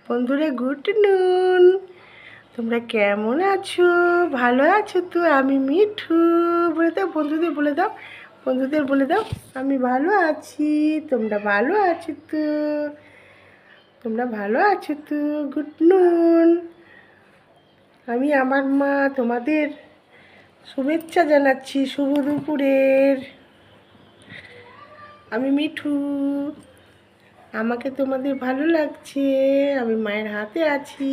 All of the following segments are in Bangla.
বন্ধুরা গুড নুন, তোমরা কেমন আছো? ভালো আছো তো? আমি মিঠু। বলে দাও বন্ধুদের, বলে দাও বন্ধুদের, বলে দাও আমি ভালো আছি। তোমরা ভালো আছো তো? তোমরা ভালো আছো তো? গুড নুন। আমি আমার মা তোমাদের শুভেচ্ছা জানাচ্ছি শুভ দুপুরের। আমি মিঠু। আমাকে তোমাদের ভালো লাগছে। আমি মায়ের হাতে আছি।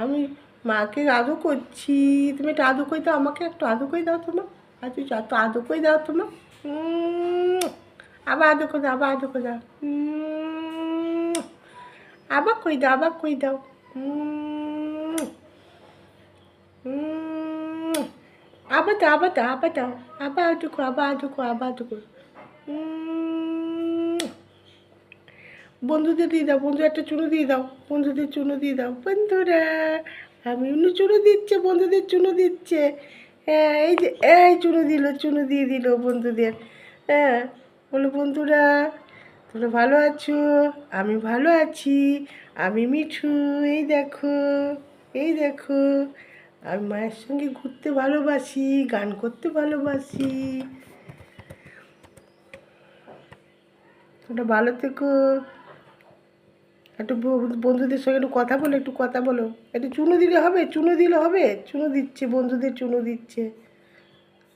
আমি মাকে আদর করছি। তুমি একটু আদর করে দাও, আমাকে একটু আদর করে দাও তোমার। আচ্ছা একটু আদর করে দাও তোমার। আবার আদর করে দাও, আবার আদর করে দাও। আবার করে দাও, আবার করে দাও। আবার দাও, আবার দাও, আবার দাও। আবার আদর করো, আবার আদর করো, আবার আদর করো। বন্ধুদের দিয়ে দাও, বন্ধু একটা চুনো দিয়ে দাও, বন্ধুদের চুনো দিয়ে দাও। বন্ধুরা আমি অন্য চুনো দিচ্ছে, বন্ধুদের চুনো দিচ্ছে। হ্যাঁ এই যে এই চুনো দিল, চুনো দিয়ে দিল বন্ধুদের। হ্যাঁ বলো বন্ধুরা তোমরা ভালো আছো? আমি ভালো আছি। আমি মিঠু। এই দেখো, এই দেখো, আমি মায়ের সঙ্গে ঘুরতে ভালোবাসি, গান করতে ভালোবাসি। তোমরা ভালো থেকো। একটু বন্ধুদের সঙ্গে একটু কথা বলো, একটু কথা বলো। একটু চুনো দিলে হবে, চুনো দিলে হবে। চুনো দিচ্ছে, বন্ধুদের চুনো দিচ্ছে।